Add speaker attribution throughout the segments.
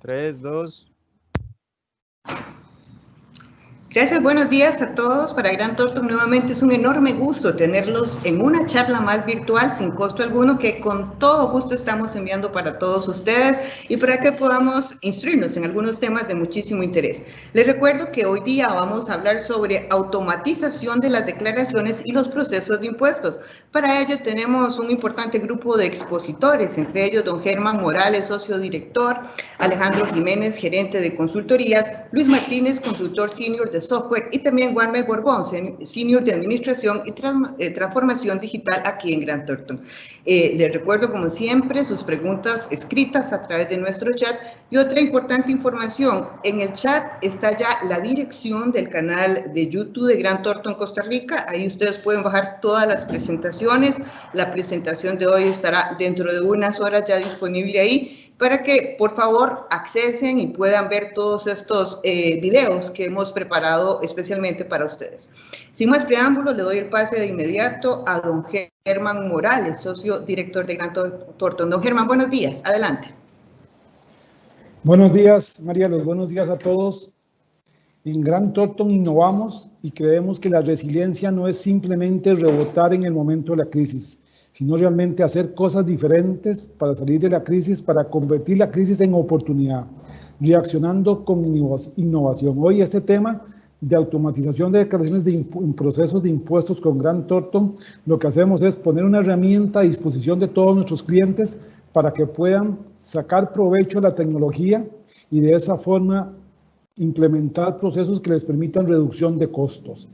Speaker 1: 3, 2.
Speaker 2: Gracias, buenos días a todos. Para Grant Thornton nuevamente es un enorme gusto tenerlos en una charla más virtual sin costo alguno que con todo gusto estamos enviando para todos ustedes y para que podamos instruirnos en algunos temas de muchísimo interés. Les recuerdo que hoy día vamos a hablar sobre automatización de las declaraciones y los procesos de impuestos. Para ello tenemos un importante grupo de expositores, entre ellos don Germán Morales, socio director, Alejandro Jiménez, gerente de consultorías, Luis Martínez, consultor senior de software, y también Warmer Borbón, senior de administración y transformación digital aquí en Grant Thornton. Les recuerdo, como siempre, sus preguntas escritas a través de nuestro chat. Y otra importante información, en el chat está ya la dirección del canal de YouTube de Grant Thornton Costa Rica. Ahí ustedes pueden bajar todas las presentaciones. La presentación de hoy estará dentro de unas horas ya disponible ahí, para que por favor accesen y puedan ver todos estos videos que hemos preparado especialmente para ustedes. Sin más preámbulos, le doy el pase de inmediato a don Germán Morales, socio director de Grant Thornton. Don Germán, buenos días, adelante.
Speaker 3: Buenos días, María, los buenos días a todos. En Grant Thornton innovamos y creemos que la resiliencia no es simplemente rebotar en el momento de la crisis, sino realmente hacer cosas diferentes para salir de la crisis, para convertir la crisis en oportunidad, reaccionando con innovación. Hoy este tema de automatización de declaraciones en procesos de impuestos con Grant Thornton, lo que hacemos es poner una herramienta a disposición de todos nuestros clientes para que puedan sacar provecho de la tecnología y de esa forma implementar procesos que les permitan reducción de costos.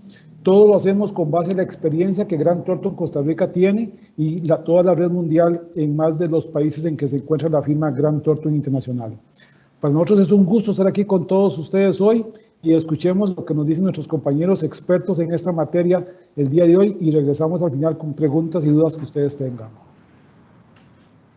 Speaker 3: Todo lo hacemos con base en la experiencia que Grant Thornton Costa Rica tiene y toda la red mundial en más de los países en que se encuentra la firma Grant Thornton Internacional. Para nosotros es un gusto estar aquí con todos ustedes hoy y escuchemos lo que nos dicen nuestros compañeros expertos en esta materia el día de hoy y regresamos al final con preguntas y dudas que ustedes tengan.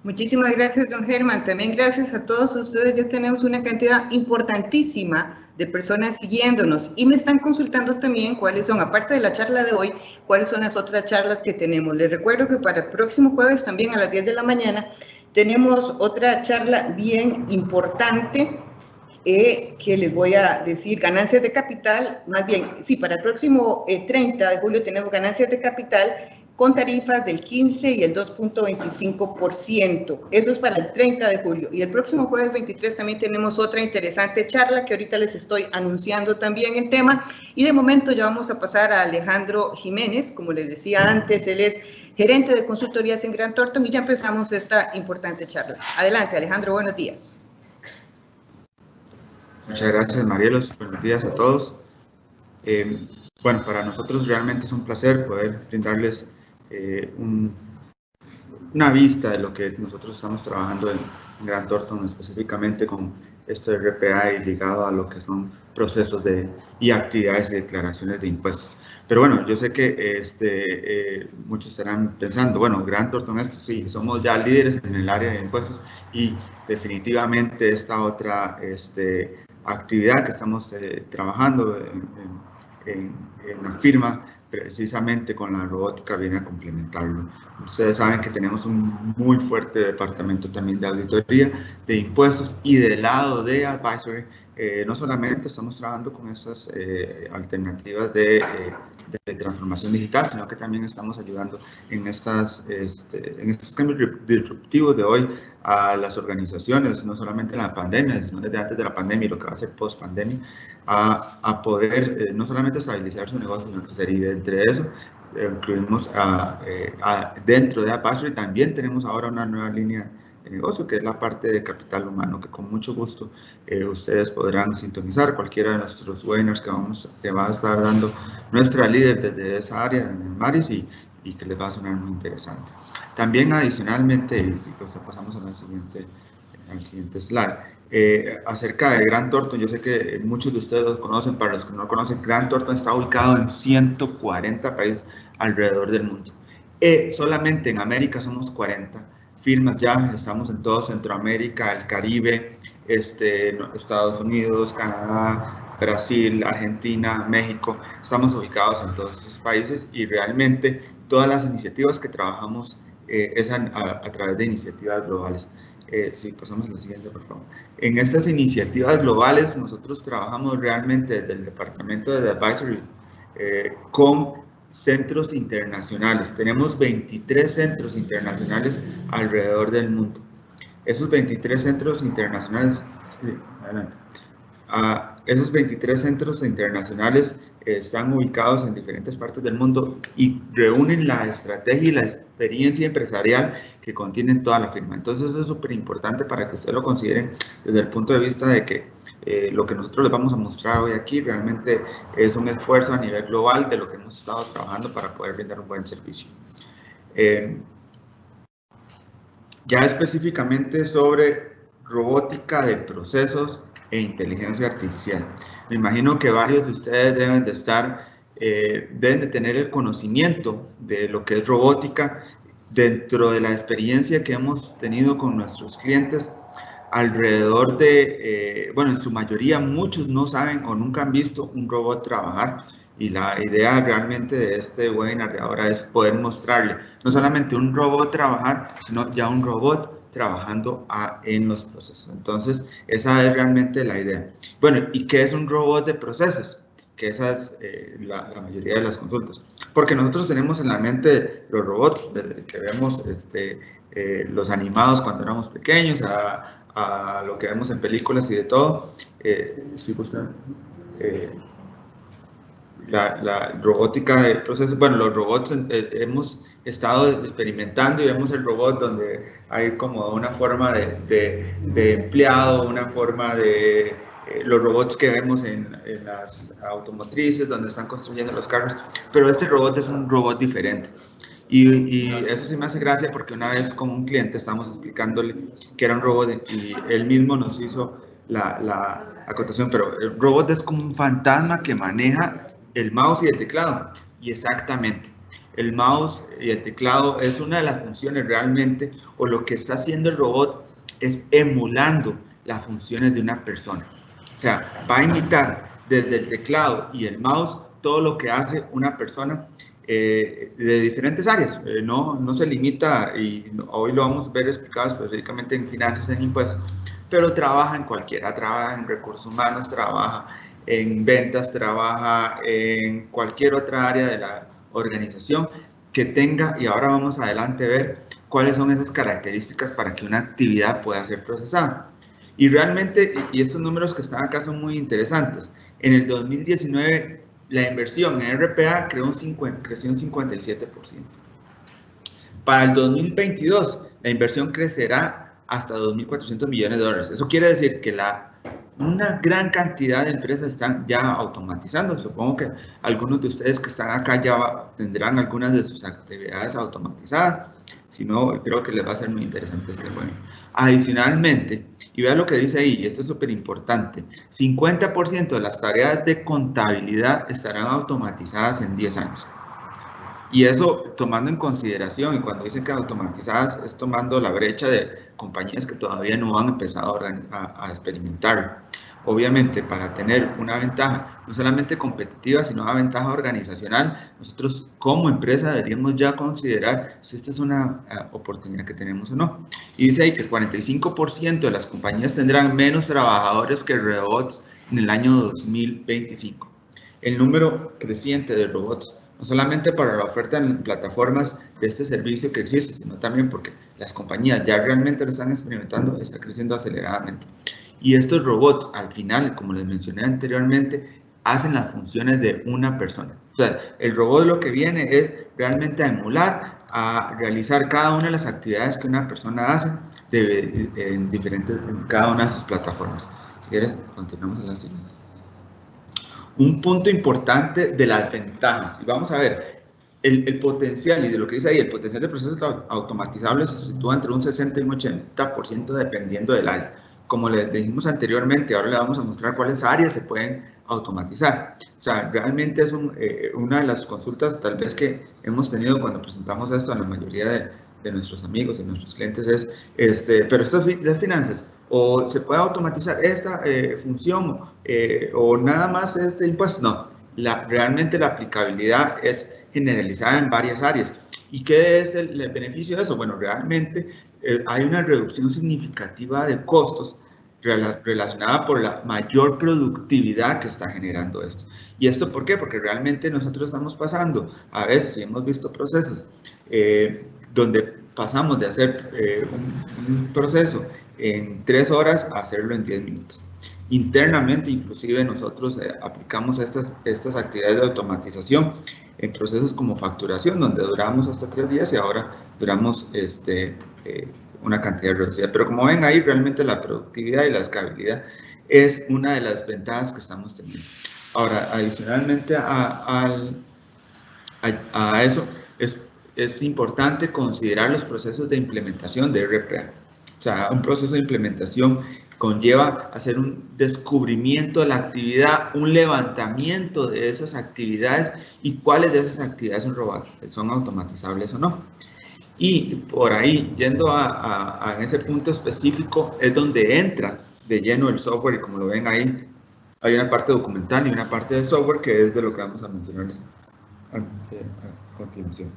Speaker 2: Muchísimas gracias, don Germán. También gracias a todos ustedes. Ya tenemos una cantidad importantísima de personas siguiéndonos y me están consultando también cuáles son, aparte de la charla de hoy, cuáles son las otras charlas que tenemos. Les recuerdo que para el próximo jueves, también a las 10 de la mañana, tenemos otra charla bien importante que les voy a decir, ganancias de capital, más bien, sí, para el próximo 30 de julio tenemos ganancias de capital con tarifas del 15 y el 2.25%. Eso es para el 30 de julio. Y el próximo jueves 23 también tenemos otra interesante charla que ahorita les estoy anunciando también el tema. Y de momento ya vamos a pasar a Alejandro Jiménez. Como les decía antes, él es gerente de consultorías en Grant Thornton y ya empezamos esta importante charla. Adelante, Alejandro, buenos días.
Speaker 4: Muchas gracias, Marielos. Buenos días a todos. Bueno, para nosotros realmente es un placer poder brindarles una vista de lo que nosotros estamos trabajando en Grant Thornton, específicamente con esto de RPA y ligado a lo que son procesos y actividades de declaraciones de impuestos. Pero bueno, yo sé que muchos estarán pensando, bueno, Grant Thornton, sí, somos ya líderes en el área de impuestos y definitivamente esta otra actividad que estamos trabajando en la firma, precisamente con la robótica, viene a complementarlo. Ustedes saben que tenemos un muy fuerte departamento también de auditoría, de impuestos y del lado de advisory. No solamente estamos trabajando con estas alternativas de transformación digital, sino que también estamos ayudando en estos cambios disruptivos de hoy a las organizaciones, no solamente en la pandemia, sino desde antes de la pandemia y lo que va a ser post-pandemia, a poder no solamente estabilizar su negocio, sino crecer. Y entre eso incluimos dentro de advisory también tenemos ahora una nueva línea de negocio, que es la parte de capital humano, que con mucho gusto ustedes podrán sintonizar cualquiera de nuestros webinars que va a estar dando nuestra líder desde esa área, en el Maris, y que les va a sonar muy interesante. También adicionalmente, y pues pasamos a al siguiente slide, acerca de Grant Thornton, yo sé que muchos de ustedes lo conocen. Para los que no lo conocen, Grant Thornton está ubicado en 140 países alrededor del mundo. Solamente en América somos 40 firmas ya, estamos en todo Centroamérica, el Caribe, Estados Unidos, Canadá, Brasil, Argentina, México. Estamos ubicados en todos esos países y realmente todas las iniciativas que trabajamos es a través de iniciativas globales. Sí, pasamos a la siguiente, por favor. En estas iniciativas globales, nosotros trabajamos realmente desde el departamento de Advisory con centros internacionales. Tenemos 23 centros internacionales alrededor del mundo. Esos 23 centros internacionales, adelante. Esos 23 centros internacionales están ubicados en diferentes partes del mundo y reúnen la estrategia y la experiencia empresarial que contienen toda la firma. Entonces eso es súper importante para que ustedes lo consideren desde el punto de vista de que lo que nosotros les vamos a mostrar hoy aquí realmente es un esfuerzo a nivel global de lo que hemos estado trabajando para poder brindar un buen servicio. Ya específicamente sobre robótica de procesos e inteligencia artificial. Me imagino que varios de ustedes deben de tener el conocimiento de lo que es robótica dentro de la experiencia que hemos tenido con nuestros clientes alrededor de, bueno, en su mayoría muchos no saben o nunca han visto un robot trabajar. Y la idea realmente de este webinar de ahora es poder mostrarle no solamente un robot trabajar, sino ya un robot trabajando en los procesos. Entonces, esa es realmente la idea. Bueno, ¿y qué es un robot de procesos? Que esa es la mayoría de las consultas. Porque nosotros tenemos en la mente los robots, desde que vemos los animados cuando éramos pequeños, a lo que vemos en películas y de todo. Si gustan... La robótica de procesos, bueno, los robots hemos estado experimentando y vemos el robot donde hay como una forma de empleado, una forma de los robots que vemos en las automotrices donde están construyendo los carros, pero este robot es un robot diferente. Y eso sí me hace gracia porque una vez con un cliente estamos explicándole que era un robot y él mismo nos hizo la acotación, pero el robot es como un fantasma que maneja el mouse y el teclado. Y exactamente, el mouse y el teclado es una de las funciones realmente, o lo que está haciendo el robot es emulando las funciones de una persona. O sea, va a imitar desde el teclado y el mouse todo lo que hace una persona de diferentes áreas. No se limita, y hoy lo vamos a ver explicado específicamente en finanzas, en impuestos, pero trabaja en cualquiera, trabaja en recursos humanos, trabaja en ventas, trabaja en cualquier otra área de la organización que tenga, y ahora vamos adelante a ver cuáles son esas características para que una actividad pueda ser procesada. Y realmente, y estos números que están acá son muy interesantes. En el 2019, la inversión en RPA creció un 57%. Para el 2022, la inversión crecerá hasta $2.400 millones. Eso quiere decir que una gran cantidad de empresas están ya automatizando. Supongo que algunos de ustedes que están acá ya tendrán algunas de sus actividades automatizadas. Si no, creo que les va a ser muy interesante este webinar. Adicionalmente, y vean lo que dice ahí, y esto es súper importante, 50% de las tareas de contabilidad estarán automatizadas en 10 años. Y eso tomando en consideración, y cuando dicen que automatizadas, es tomando la brecha de compañías que todavía no han empezado a experimentarlo. Obviamente, para tener una ventaja no solamente competitiva, sino una ventaja organizacional, nosotros como empresa deberíamos ya considerar si esta es una oportunidad que tenemos o no. Y dice ahí que el 45% de las compañías tendrán menos trabajadores que robots en el año 2025. El número creciente de robots, no solamente para la oferta en plataformas de este servicio que existe, sino también porque las compañías ya realmente lo están experimentando, está creciendo aceleradamente. Y estos robots, al final, como les mencioné anteriormente, hacen las funciones de una persona. O sea, el robot lo que viene es realmente a emular, a realizar cada una de las actividades que una persona hace en cada una de sus plataformas. Si quieres, continuamos en la siguiente. Un punto importante de las ventajas, y vamos a ver, el potencial, y de lo que dice ahí, el potencial de procesos automatizables se sitúa entre un 60 y un 80% dependiendo del área. Como les dijimos anteriormente, ahora le vamos a mostrar cuáles áreas se pueden automatizar. O sea, realmente es una de las consultas tal vez que hemos tenido cuando presentamos esto a la mayoría de nuestros amigos y nuestros clientes es, pero esto es de finanzas, o se puede automatizar esta función, o nada más este impuesto. No, realmente la aplicabilidad es generalizada en varias áreas. ¿Y qué es el beneficio de eso? Bueno, realmente hay una reducción significativa de costos relacionada por la mayor productividad que está generando esto. ¿Y esto por qué? Porque realmente nosotros estamos pasando, a veces, y hemos visto procesos donde pasamos de hacer un proceso en 3 horas a hacerlo en 10 minutos. Internamente, inclusive, nosotros aplicamos estas actividades de automatización en procesos como facturación, donde duramos hasta 3 días y ahora duramos una cantidad reducida. Pero como ven ahí, realmente la productividad y la escalabilidad es una de las ventajas que estamos teniendo. Ahora, adicionalmente a eso, es importante considerar los procesos de implementación de RPA. O sea, un proceso de implementación conlleva hacer un descubrimiento de la actividad, un levantamiento de esas actividades y cuáles de esas actividades son automatizables o no. Y por ahí, yendo a ese punto específico, es donde entra de lleno el software, y como lo ven ahí, hay una parte documental y una parte de software que es de lo que vamos a mencionar a continuación.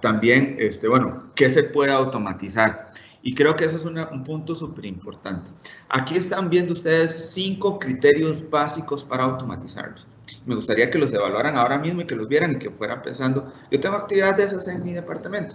Speaker 4: También, bueno, ¿qué se puede automatizar? Y creo que eso es un punto súper importante. Aquí están viendo ustedes 5 criterios básicos para automatizarlos. Me gustaría que los evaluaran ahora mismo y que los vieran y que fueran pensando, yo tengo actividades de esas en mi departamento.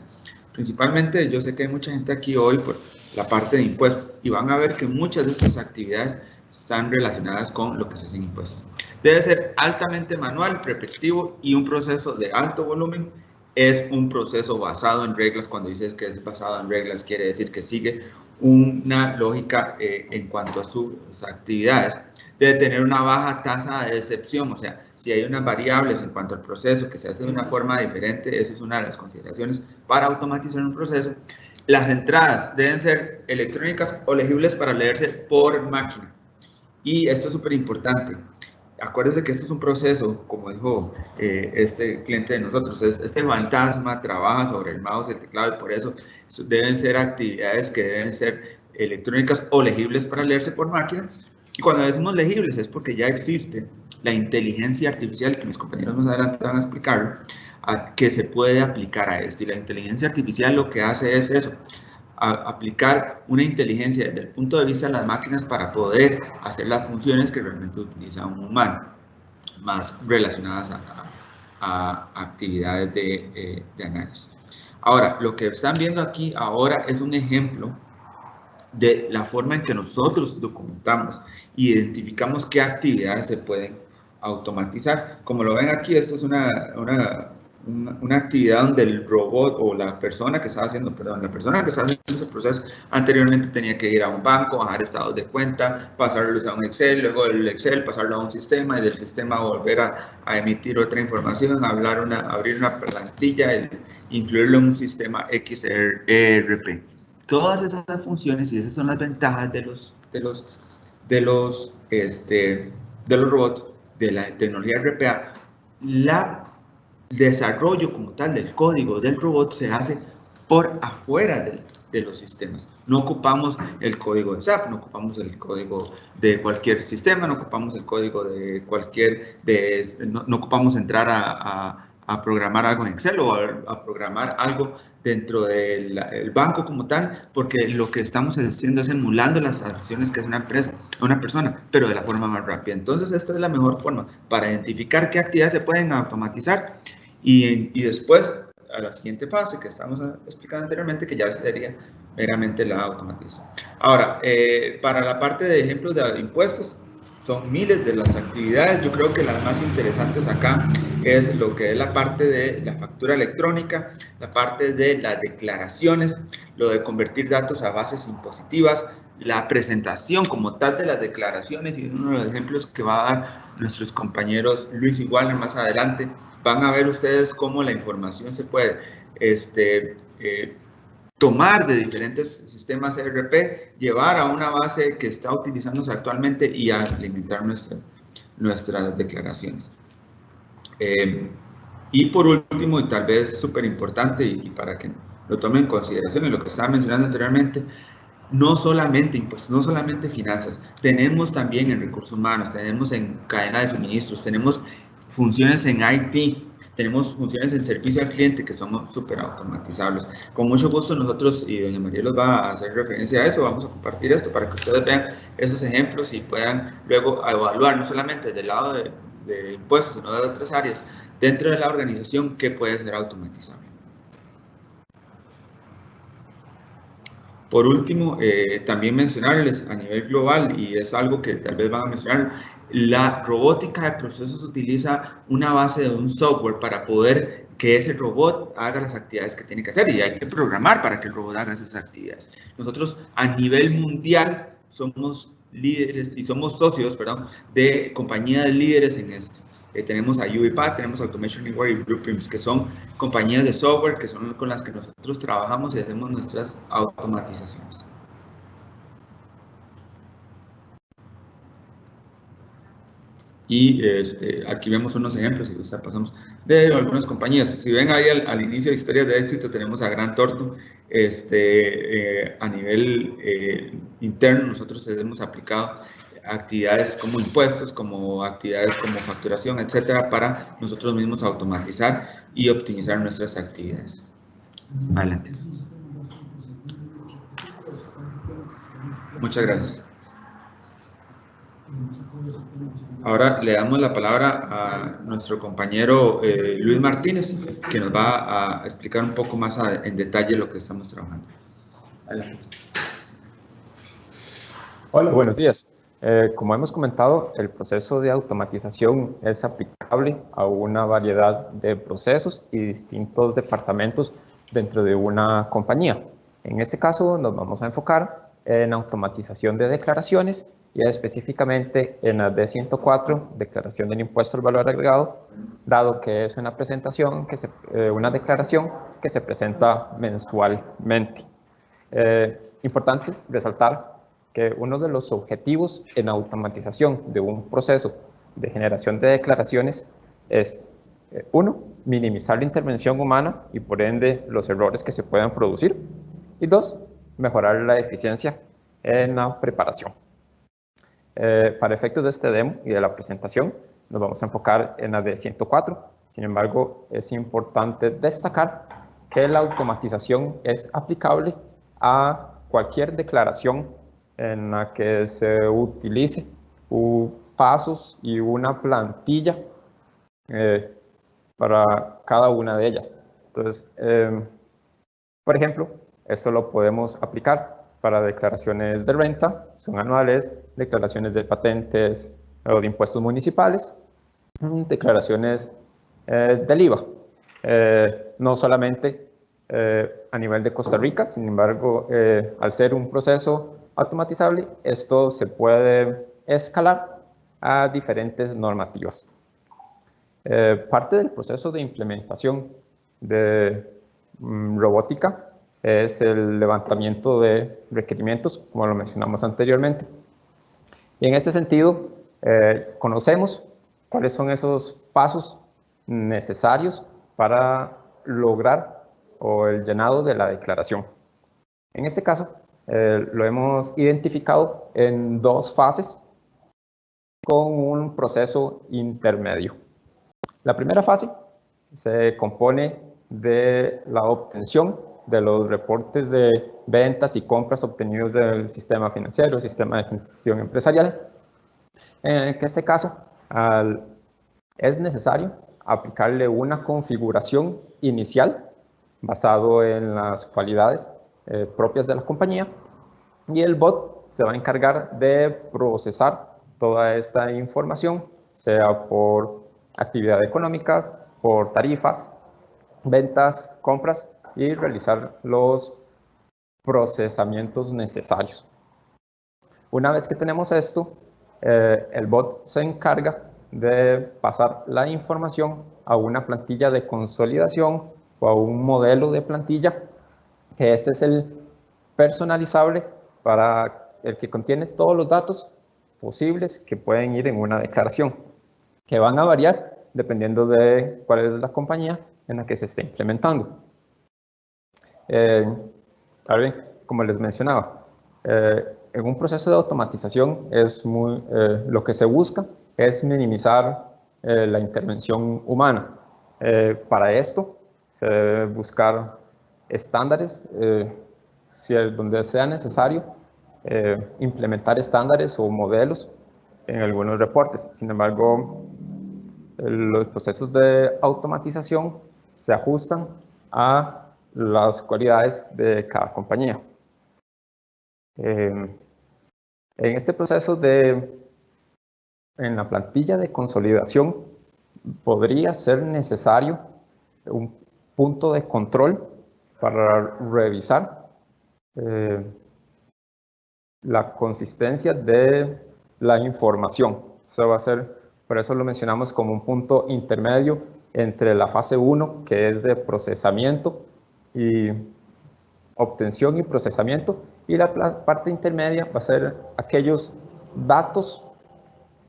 Speaker 4: Principalmente, yo sé que hay mucha gente aquí hoy por la parte de impuestos y van a ver que muchas de estas actividades están relacionadas con lo que se hace en impuestos. Debe ser altamente manual, repetitivo y un proceso de alto volumen. Es un proceso basado en reglas. Cuando dices que es basado en reglas, quiere decir que sigue una lógica en cuanto a sus actividades. Debe tener una baja tasa de decepción, o sea, si hay unas variables en cuanto al proceso que se hace de una forma diferente, eso es una de las consideraciones para automatizar un proceso. Las entradas deben ser electrónicas o legibles para leerse por máquina. Y esto es súper importante. Acuérdense que esto es un proceso, como dijo este cliente de nosotros, este fantasma trabaja sobre el mouse y el teclado, y por eso deben ser actividades que deben ser electrónicas o legibles para leerse por máquina. Y cuando decimos legibles es porque ya existe la inteligencia artificial, que mis compañeros más adelante van a explicarlo, que se puede aplicar a esto. Y la inteligencia artificial lo que hace es eso, aplicar una inteligencia desde el punto de vista de las máquinas para poder hacer las funciones que realmente utiliza un humano, más relacionadas a actividades de análisis. Ahora, lo que están viendo aquí ahora es un ejemplo de la forma en que nosotros documentamos e identificamos qué actividades se pueden automatizar. Como lo ven aquí, esto es una actividad donde el robot o la persona que estaba haciendo, ese proceso anteriormente tenía que ir a un banco, bajar estados de cuenta, pasarlos a un Excel, luego el Excel pasarlo a un sistema y del sistema volver a emitir otra información, abrir una plantilla e incluirlo en un sistema XRP. Todas esas funciones, y esas son las ventajas de los robots, de la tecnología RPA. El desarrollo como tal del código del robot se hace por afuera de los sistemas. No ocupamos el código de SAP, no ocupamos el código de cualquier sistema, no ocupamos el código de cualquier, no ocupamos entrar a programar algo en Excel o a programar algo dentro del banco como tal, porque lo que estamos haciendo es emulando las acciones que hace una empresa, una persona, pero de la forma más rápida. Entonces, esta es la mejor forma para identificar qué actividades se pueden automatizar y después, a la siguiente fase que estamos explicando anteriormente, que ya sería meramente la automatización. Ahora, para la parte de ejemplos de impuestos, son miles de las actividades. Yo creo que las más interesantes acá es lo que es la parte de la factura electrónica, la parte de las declaraciones, lo de convertir datos a bases impositivas, la presentación como tal de las declaraciones, y uno de los ejemplos que va a dar nuestros compañeros Luis y Walner más adelante, van a ver ustedes cómo la información se puede tomar de diferentes sistemas ERP, llevar a una base que está utilizándose actualmente y alimentar nuestras declaraciones. Y por último, y tal vez súper importante, y para que lo tomen en consideración en lo que estaba mencionando anteriormente, no solamente impuestos, no solamente finanzas, tenemos también en recursos humanos, tenemos en cadena de suministros, tenemos funciones en IT, tenemos funciones en servicio al cliente que son súper automatizables. Con mucho gusto nosotros, y doña María los va a hacer referencia a eso, vamos a compartir esto para que ustedes vean esos ejemplos y puedan luego evaluar, no solamente del lado de impuestos, sino de otras áreas, dentro de la organización, qué puede ser automatizable. Por último, también mencionarles a nivel global, y es algo que tal vez van a mencionar, la robótica de procesos utiliza una base de un software para poder que ese robot haga las actividades que tiene que hacer, y hay que programar para que el robot haga esas actividades. Nosotros a nivel mundial somos líderes y somos socios, perdón, de compañías líderes en esto. Tenemos a UiPath, tenemos Automation Anywhere y Blueprints, que son compañías de software que son con las que nosotros trabajamos y hacemos nuestras automatizaciones. Y aquí vemos unos ejemplos, y pasamos de algunas compañías. Si ven ahí al inicio de historias de éxito, tenemos a Grant Thornton. A nivel interno, nosotros hemos aplicado actividades como impuestos, como actividades como facturación, etcétera, para nosotros mismos automatizar y optimizar nuestras actividades. Adelante. Muchas gracias. Ahora le damos la palabra a nuestro compañero Luis Martínez, que nos va a explicar un poco más en detalle lo que estamos trabajando. Adelante.
Speaker 1: Hola, buenos días. Como hemos comentado, el proceso de automatización es aplicable a una variedad de procesos y distintos departamentos dentro de una compañía. En este caso nos vamos a enfocar en automatización de declaraciones y específicamente en la D104, declaración del impuesto al valor agregado, dado que es una una declaración que se presenta mensualmente. Importante resaltar que uno de los objetivos en automatización de un proceso de generación de declaraciones es, uno, minimizar la intervención humana y por ende los errores que se puedan producir, y dos, mejorar la eficiencia en la preparación. Para efectos de este demo y de la presentación, nos vamos a enfocar en la D104. Sin embargo, es importante destacar que la automatización es aplicable a cualquier declaración en la que se utilice pasos y una plantilla para cada una de ellas. Entonces, por ejemplo, esto lo podemos aplicar para declaraciones de renta, son anuales, declaraciones de patentes o de impuestos municipales, declaraciones del IVA. No solamente a nivel de Costa Rica, sin embargo, al ser un proceso automatizable, esto se puede escalar a diferentes normativas. Parte del proceso de implementación de robótica es el levantamiento de requerimientos, como lo mencionamos anteriormente. Y en este sentido, conocemos cuáles son esos pasos necesarios para lograr el llenado de la declaración. En este caso, lo hemos identificado en dos fases con un proceso intermedio. La primera fase se compone de la obtención de los reportes de ventas y compras obtenidos del sistema financiero, sistema de gestión empresarial. En este caso, es necesario aplicarle una configuración inicial basado en las cualidades propias de la compañía, y el bot se va a encargar de procesar toda esta información, sea por actividades económicas, por tarifas, ventas, compras, y realizar los procesamientos necesarios. Una vez que tenemos esto, el bot se encarga de pasar la información a una plantilla de consolidación o a un modelo de plantilla, que este es el personalizable para el que contiene todos los datos posibles que pueden ir en una declaración, que van a variar dependiendo de cuál es la compañía en la que se esté implementando. Como les mencionaba, en un proceso de automatización lo que se busca es minimizar la intervención humana. Para esto se debe buscar estándares, donde sea necesario implementar estándares o modelos en algunos reportes. Sin embargo, los procesos de automatización se ajustan a las cualidades de cada compañía. En este proceso en la plantilla de consolidación podría ser necesario un punto de control para revisar la consistencia de la información. Eso va a ser, por eso lo mencionamos como un punto intermedio entre la fase 1, que es de procesamiento y obtención y procesamiento, y la parte intermedia va a ser aquellos datos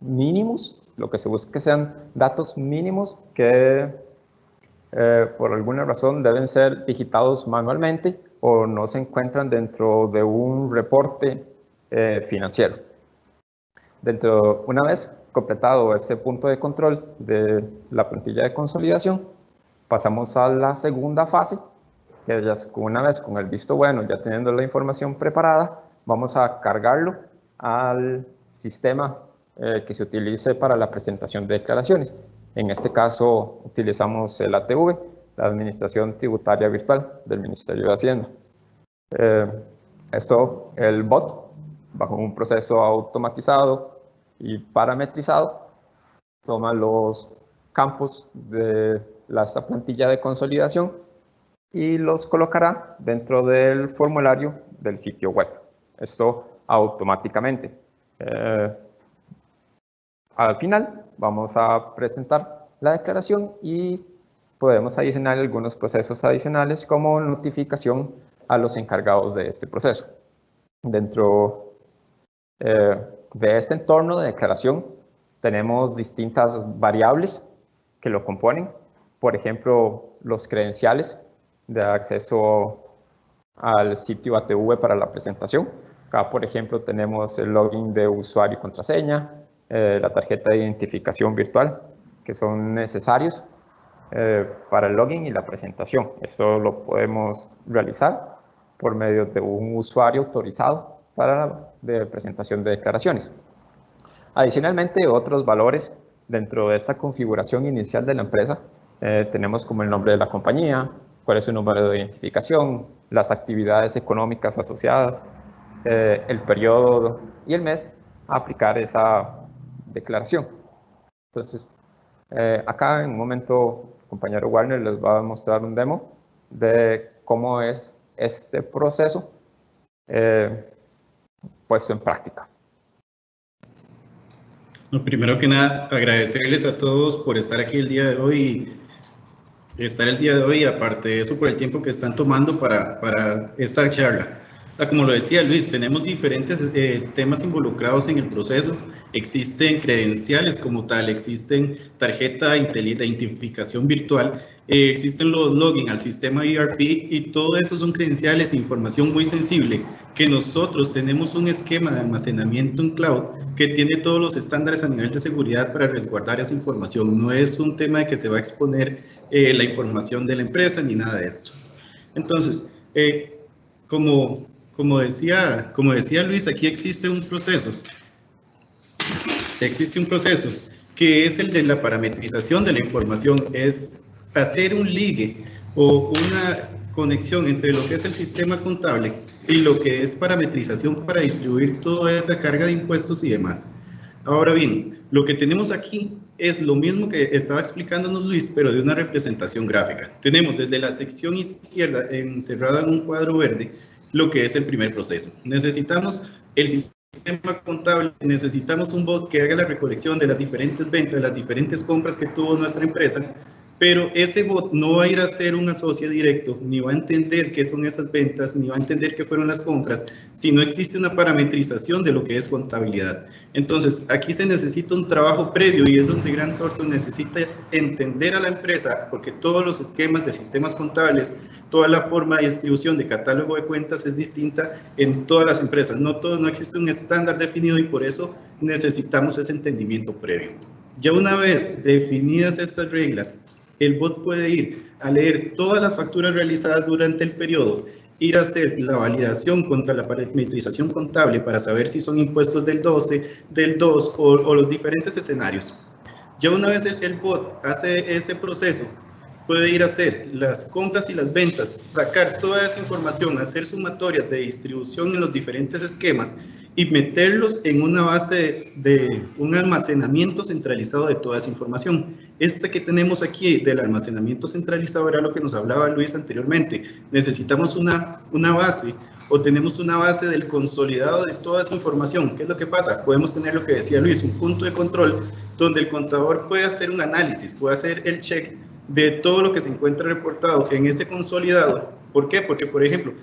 Speaker 1: mínimos, lo que se busca que sean datos mínimos que por alguna razón deben ser digitados manualmente o no se encuentran dentro de un reporte financiero. Una vez completado este punto de control de la plantilla de consolidación, pasamos a la segunda fase, que ya es una vez con el visto bueno, ya teniendo la información preparada, vamos a cargarlo al sistema que se utilice para la presentación de declaraciones. En este caso utilizamos el ATV, la Administración Tributaria Virtual del Ministerio de Hacienda. El bot, bajo un proceso automatizado y parametrizado, toma los campos de esta plantilla de consolidación y los colocará dentro del formulario del sitio web. Esto automáticamente. Al final vamos a presentar la declaración y podemos adicionar algunos procesos adicionales como notificación a los encargados de este proceso. Dentro de este entorno de declaración tenemos distintas variables que lo componen. Por ejemplo, los credenciales de acceso al sitio ATV para la presentación. Acá, por ejemplo, tenemos el login de usuario y contraseña, la tarjeta de identificación virtual, que son necesarios para el login y la presentación. Esto lo podemos realizar por medio de un usuario autorizado para la presentación de declaraciones. Adicionalmente, otros valores dentro de esta configuración inicial de la empresa, tenemos como el nombre de la compañía, cuál es su número de identificación, las actividades económicas asociadas, el periodo y el mes a aplicar esa declaración. Entonces, acá en un momento el compañero Warner les va a mostrar un demo de cómo es este proceso puesto en práctica.
Speaker 5: No, primero que nada, agradecerles a todos por estar aquí el día de hoy. Aparte de eso, por el tiempo que están tomando para esta charla. Como lo decía Luis, tenemos diferentes temas involucrados en el proceso. Existen credenciales como tal, existen tarjeta de identificación virtual, existen los login al sistema ERP y todo eso son credenciales e información muy sensible que nosotros tenemos un esquema de almacenamiento en cloud que tiene todos los estándares a nivel de seguridad para resguardar esa información. No es un tema de que se va a exponer la información de la empresa ni nada de esto. Entonces, como decía Luis, aquí existe un proceso que es el de la parametrización de la información, es hacer un ligue o una conexión entre lo que es el sistema contable y lo que es parametrización para distribuir toda esa carga de impuestos y demás. Ahora bien, lo que tenemos aquí es lo mismo que estaba explicándonos Luis, pero de una representación gráfica. Tenemos desde la sección izquierda, encerrada en un cuadro verde, lo que es el primer proceso. Necesitamos el sistema contable, necesitamos un bot que haga la recolección de las diferentes ventas, las diferentes compras que tuvo nuestra empresa, pero ese bot no va a ir a ser un asocio directo, ni va a entender qué son esas ventas, ni va a entender qué fueron las compras, si no existe una parametrización de lo que es contabilidad. Entonces, aquí se necesita un trabajo previo y es donde Grant Thornton necesita entender a la empresa, porque todos los esquemas de sistemas contables, toda la forma de distribución de catálogo de cuentas es distinta en todas las empresas. No existe un estándar definido y por eso necesitamos ese entendimiento previo. Ya una vez definidas estas reglas, el bot puede ir a leer todas las facturas realizadas durante el periodo, ir a hacer la validación contra la parametrización contable para saber si son impuestos del 12, del 2 o los diferentes escenarios. Ya una vez el bot hace ese proceso, puede ir a hacer las compras y las ventas, sacar toda esa información, hacer sumatorias de distribución en los diferentes esquemas y meterlos en una base de un almacenamiento centralizado de toda esa información. Esta que tenemos aquí del almacenamiento centralizado era lo que nos hablaba Luis anteriormente. Necesitamos una base o tenemos una base del consolidado de toda esa información. ¿Qué es lo que pasa? Podemos tener lo que decía Luis, un punto de control donde el contador puede hacer un análisis, puede hacer el check de todo lo que se encuentra reportado en ese consolidado. ¿Por qué? Porque, por ejemplo,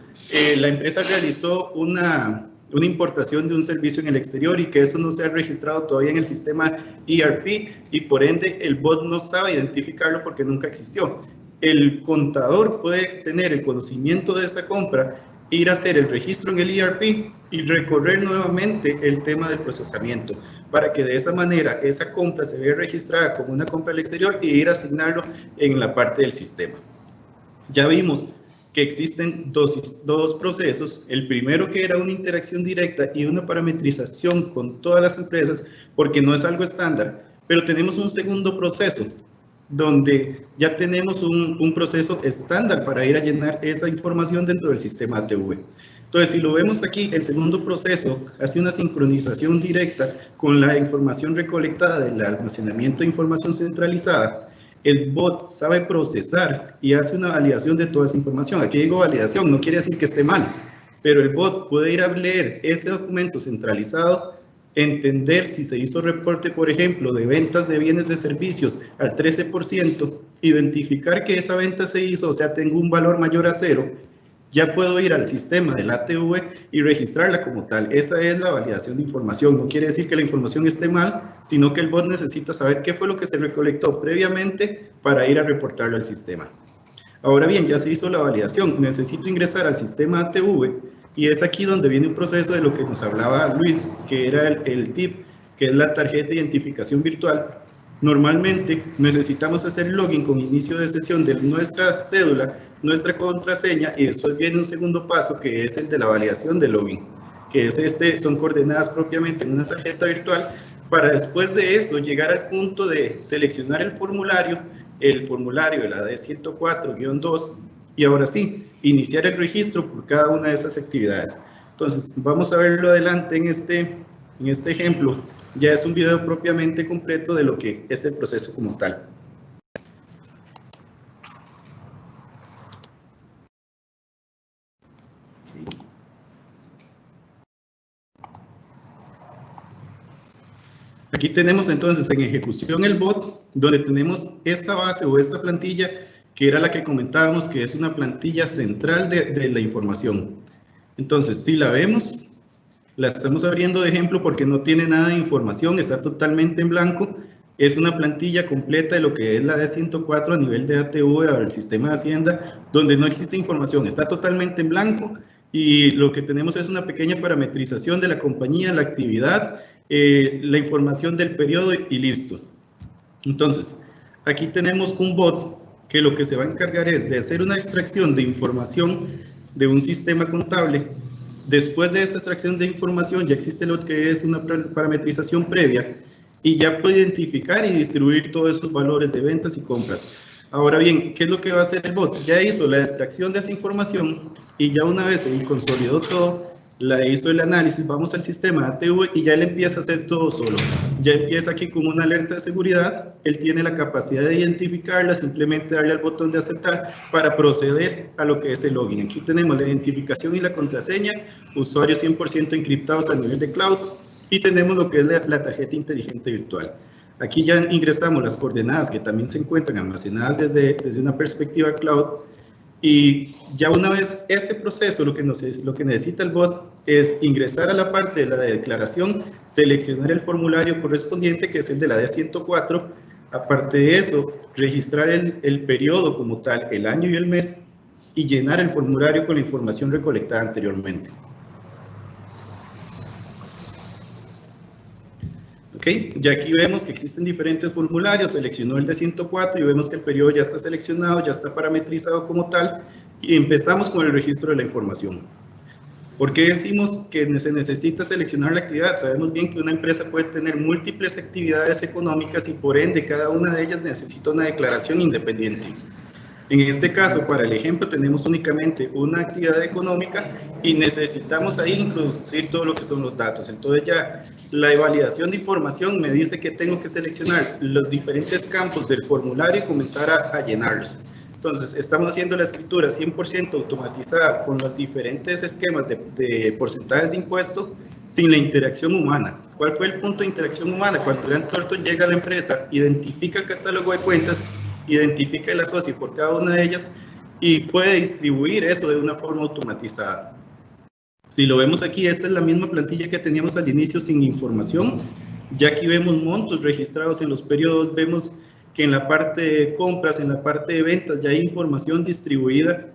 Speaker 5: la empresa realizó una importación de un servicio en el exterior y que eso no se ha registrado todavía en el sistema ERP y por ende el bot no sabe identificarlo porque nunca existió. El contador puede tener el conocimiento de esa compra, ir a hacer el registro en el ERP y recorrer nuevamente el tema del procesamiento para que de esa manera esa compra se vea registrada como una compra al exterior y ir a asignarlo en la parte del sistema. Ya vimos que existen dos procesos, el primero que era una interacción directa y una parametrización con todas las empresas, porque no es algo estándar, pero tenemos un segundo proceso, donde ya tenemos un proceso estándar para ir a llenar esa información dentro del sistema ATV. Entonces, si lo vemos aquí, el segundo proceso hace una sincronización directa con la información recolectada del almacenamiento de información centralizada. El bot sabe procesar y hace una validación de toda esa información. Aquí digo validación, no quiere decir que esté mal, pero el bot puede ir a leer ese documento centralizado, entender si se hizo reporte, por ejemplo, de ventas de bienes de servicios al 13%, identificar que esa venta se hizo, o sea, tengo un valor mayor a 0, ya puedo ir al sistema del ATV y registrarla como tal. Esa es la validación de información. No quiere decir que la información esté mal, sino que el bot necesita saber qué fue lo que se recolectó previamente para ir a reportarlo al sistema. Ahora bien, ya se hizo la validación. Necesito ingresar al sistema ATV y es aquí donde viene un proceso de lo que nos hablaba Luis, que era el TIP, que es la tarjeta de identificación virtual. Normalmente necesitamos hacer login con inicio de sesión de nuestra cédula, nuestra contraseña y después viene un segundo paso que es el de la validación de login, que es son coordenadas propiamente en una tarjeta virtual para después de eso llegar al punto de seleccionar el formulario de la D104-2 y ahora sí, iniciar el registro por cada una de esas actividades. Entonces, vamos a verlo adelante en este ejemplo. Ya es un video propiamente completo de lo que es el proceso como tal. Aquí tenemos entonces en ejecución el bot, donde tenemos esta base o esta plantilla, que era la que comentábamos, que es una plantilla central de la información. Entonces, si la vemos, la estamos abriendo de ejemplo porque no tiene nada de información, está totalmente en blanco. Es una plantilla completa de lo que es la D104 a nivel de ATV o el sistema de Hacienda, donde no existe información, está totalmente en blanco y lo que tenemos es una pequeña parametrización de la compañía, la actividad, la información del periodo y listo. Entonces, aquí tenemos un bot que lo que se va a encargar es de hacer una extracción de información de un sistema contable. Después de esta extracción de información ya existe lo que es una parametrización previa y ya puede identificar y distribuir todos esos valores de ventas y compras. Ahora bien, ¿qué es lo que va a hacer el bot? Ya hizo la extracción de esa información y ya una vez se consolidó todo, la hizo el análisis, vamos al sistema ATV y ya él empieza a hacer todo solo. Ya empieza aquí con una alerta de seguridad, él tiene la capacidad de identificarla, simplemente darle al botón de aceptar para proceder a lo que es el login. Aquí tenemos la identificación y la contraseña, usuarios 100% encriptados a nivel de cloud y tenemos lo que es la tarjeta inteligente virtual. Aquí ya ingresamos las coordenadas que también se encuentran almacenadas desde una perspectiva cloud. Y ya una vez este proceso, lo que necesita el bot es ingresar a la parte de la declaración, seleccionar el formulario correspondiente, que es el de la D104. Aparte de eso, registrar el periodo como tal, el año y el mes, y llenar el formulario con la información recolectada anteriormente. Ok, ya aquí vemos que existen diferentes formularios, seleccionó el de 104 y vemos que el periodo ya está seleccionado, ya está parametrizado como tal, y empezamos con el registro de la información. ¿Por qué decimos que se necesita seleccionar la actividad? Sabemos bien que una empresa puede tener múltiples actividades económicas y por ende cada una de ellas necesita una declaración independiente. En este caso, para el ejemplo, tenemos únicamente una actividad económica y necesitamos ahí introducir todo lo que son los datos. Entonces ya la validación de información me dice que tengo que seleccionar los diferentes campos del formulario y comenzar a llenarlos. Entonces, estamos haciendo la escritura 100% automatizada con los diferentes esquemas de porcentajes de impuesto sin la interacción humana. ¿Cuál fue el punto de interacción humana? Cuando Grant Thornton llega a la empresa, identifica el catálogo de cuentas, identifica el asocio por cada una de ellas y puede distribuir eso de una forma automatizada. Si lo vemos aquí, esta es la misma plantilla que teníamos al inicio sin información. Ya aquí vemos montos registrados en los periodos, vemos que en la parte de compras, en la parte de ventas, ya hay información distribuida.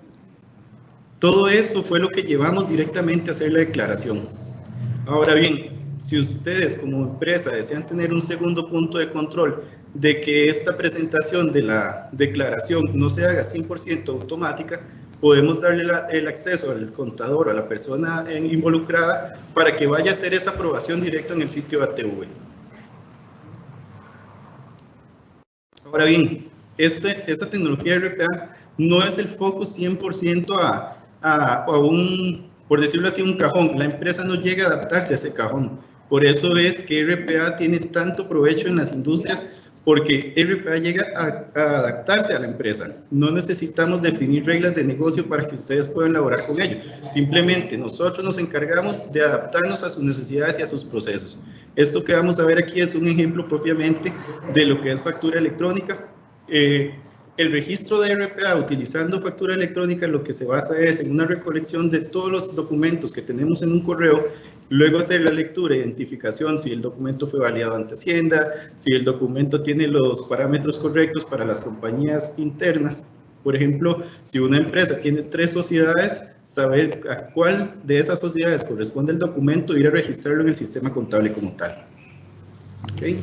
Speaker 5: Todo eso fue lo que llevamos directamente a hacer la declaración. Ahora bien, si ustedes como empresa desean tener un segundo punto de control de que esta presentación de la declaración no se haga 100% automática, podemos darle el acceso al contador o a la persona involucrada para que vaya a hacer esa aprobación directa en el sitio ATV. Ahora bien, esta tecnología de RPA no es el foco 100% a un, por decirlo así, un cajón. La empresa no llega a adaptarse a ese cajón. Por eso es que RPA tiene tanto provecho en las industrias, porque RPA llega a adaptarse a la empresa. No necesitamos definir reglas de negocio para que ustedes puedan laborar con ello. Simplemente nosotros nos encargamos de adaptarnos a sus necesidades y a sus procesos. Esto que vamos a ver aquí es un ejemplo propiamente de lo que es factura electrónica. El registro de RPA utilizando factura electrónica lo que se basa es en una recolección de todos los documentos que tenemos en un correo, luego hacer la lectura, identificación si el documento fue validado ante Hacienda, si el documento tiene los parámetros correctos para las compañías internas. Por ejemplo, si una empresa tiene 3 sociedades, saber a cuál de esas sociedades corresponde el documento e ir a registrarlo en el sistema contable como tal. ¿Okay?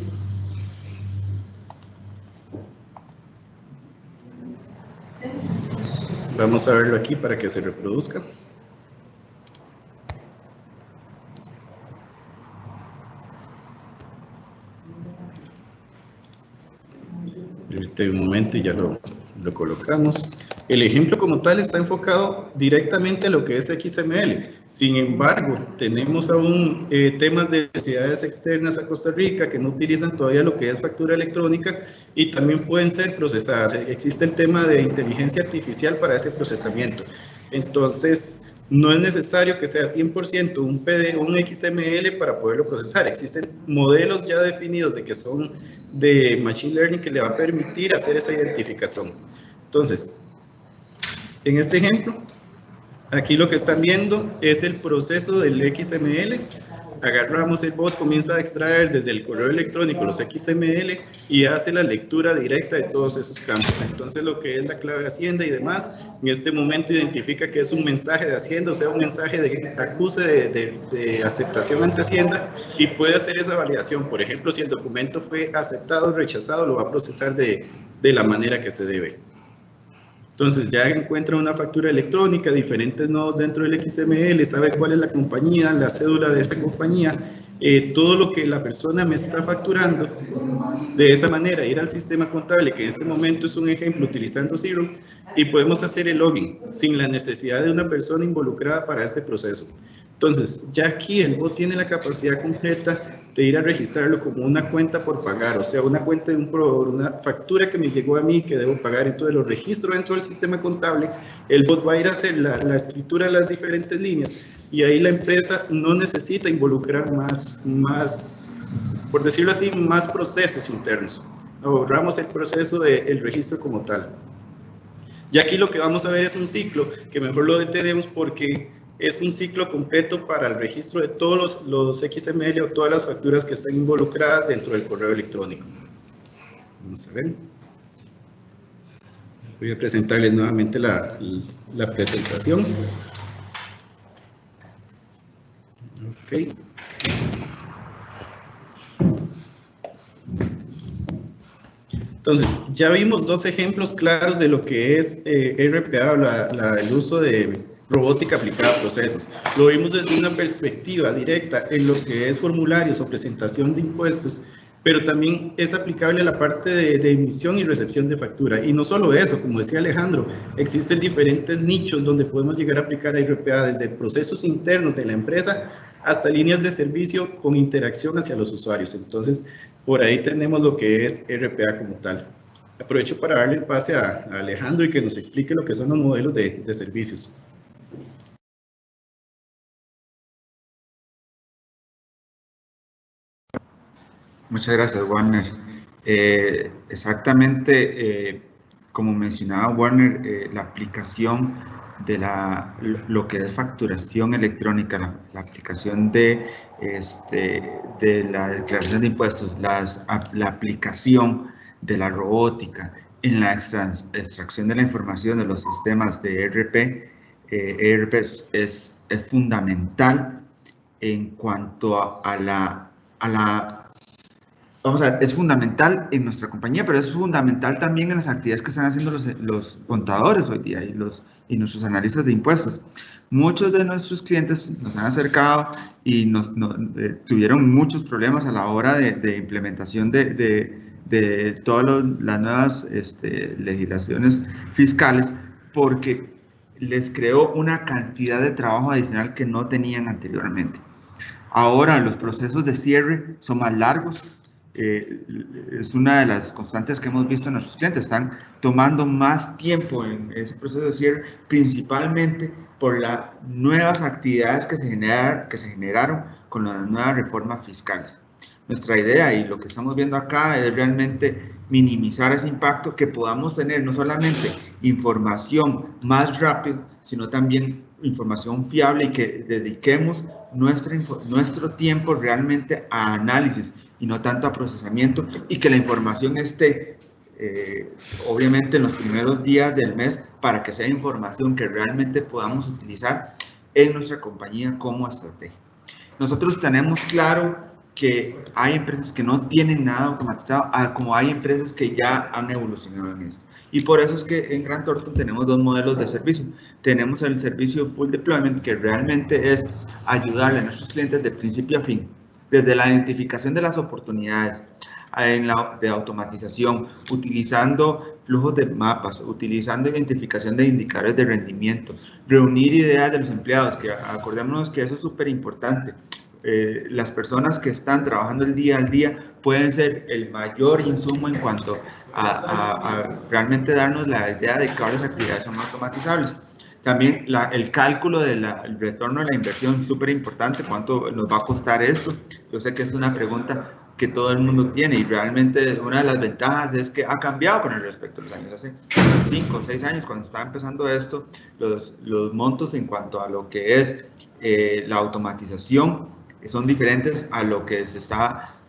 Speaker 5: Vamos a verlo aquí para que se reproduzca. Permítame un momento y ya lo colocamos. El ejemplo como tal está enfocado directamente a lo que es XML. Sin embargo, tenemos aún temas de sociedades externas a Costa Rica que no utilizan todavía lo que es factura electrónica y también pueden ser procesadas. Existe el tema de inteligencia artificial para ese procesamiento. Entonces, no es necesario que sea 100% un PD o un XML para poderlo procesar. Existen modelos ya definidos de que son de Machine Learning que le va a permitir hacer esa identificación. Entonces, en este ejemplo, aquí lo que están viendo es el proceso del XML. Agarramos el bot, comienza a extraer desde el correo electrónico los XML y hace la lectura directa de todos esos campos. Entonces, lo que es la clave de Hacienda y demás, en este momento identifica que es un mensaje de Hacienda, o sea, un mensaje de acuse de aceptación ante Hacienda y puede hacer esa validación. Por ejemplo, si el documento fue aceptado o rechazado, lo va a procesar de la manera que se debe. Entonces ya encuentra una factura electrónica, diferentes nodos dentro del XML, sabe cuál es la compañía, la cédula de esa compañía, todo lo que la persona me está facturando. De esa manera ir al sistema contable, que en este momento es un ejemplo utilizando Xero, y podemos hacer el login sin la necesidad de una persona involucrada para este proceso. Entonces, ya aquí el bot tiene la capacidad completa de ir a registrarlo como una cuenta por pagar, o sea, una cuenta de un proveedor, una factura que me llegó a mí que debo pagar. Entonces lo registro dentro del sistema contable, el bot va a ir a hacer la escritura de las diferentes líneas y ahí la empresa no necesita involucrar más, por decirlo así, más procesos internos. Ahorramos el proceso del registro como tal. Y aquí lo que vamos a ver es un ciclo que mejor lo detenemos porque es un ciclo completo para el registro de todos los XML o todas las facturas que están involucradas dentro del correo electrónico. Vamos a ver. Voy a presentarles nuevamente la presentación. Ok. Entonces, ya vimos dos ejemplos claros de lo que es RPA, el uso de robótica aplicada a procesos. Lo vimos desde una perspectiva directa en lo que es formularios o presentación de impuestos, pero también es aplicable a la parte de emisión y recepción de factura. Y no solo eso, como decía Alejandro, existen diferentes nichos donde podemos llegar a aplicar a RPA, desde procesos internos de la empresa hasta líneas de servicio con interacción hacia los usuarios. Entonces, por ahí tenemos lo que es RPA como tal. Aprovecho para darle el pase a Alejandro y que nos explique lo que son los modelos de servicios.
Speaker 4: Muchas gracias, Warner. Exactamente, como mencionaba Warner, la aplicación de lo que es facturación electrónica, la aplicación de la declaración de impuestos, la aplicación de la robótica en la extracción de la información de los sistemas de ERP es fundamental en cuanto vamos a ver, es fundamental en nuestra compañía, pero es fundamental también en las actividades que están haciendo los contadores hoy día y nuestros analistas de impuestos. Muchos de nuestros clientes nos han acercado y tuvieron muchos problemas a la hora de implementación de todas las nuevas legislaciones fiscales, porque les creó una cantidad de trabajo adicional que no tenían anteriormente. Ahora los procesos de cierre son más largos. Es una de las constantes que hemos visto en nuestros clientes. Están tomando más tiempo en ese proceso de cierre, principalmente por las nuevas actividades que se generaron con las nuevas reformas fiscales. Nuestra idea y lo que estamos viendo acá es realmente minimizar ese impacto, que podamos tener no solamente información más rápida, sino también información fiable y que dediquemos nuestro tiempo realmente a análisis y no tanto a procesamiento, y que la información esté obviamente en los primeros días del mes para que sea información que realmente podamos utilizar en nuestra compañía como estrategia. Nosotros tenemos claro que hay empresas que no tienen nada automatizado, como hay empresas que ya han evolucionado en esto. Y por eso es que en Grant Thornton tenemos dos modelos de servicio. Tenemos el servicio Full Deployment, que realmente es ayudarle a nuestros clientes de principio a fin, desde la identificación de las oportunidades de automatización, utilizando flujos de mapas, utilizando identificación de indicadores de rendimiento, reunir ideas de los empleados, que acordémonos que eso es súper importante. Las personas que están trabajando el día al día pueden ser el mayor insumo en cuanto a realmente darnos la idea de cuáles actividades son automatizables. También el cálculo del retorno de la inversión es súper importante. ¿Cuánto nos va a costar esto? Yo sé que es una pregunta que todo el mundo tiene, y realmente una de las ventajas es que ha cambiado con respecto a los años. Hace 5 o 6 años, cuando estaba empezando esto, los montos en cuanto a lo que es la automatización son diferentes a lo que se está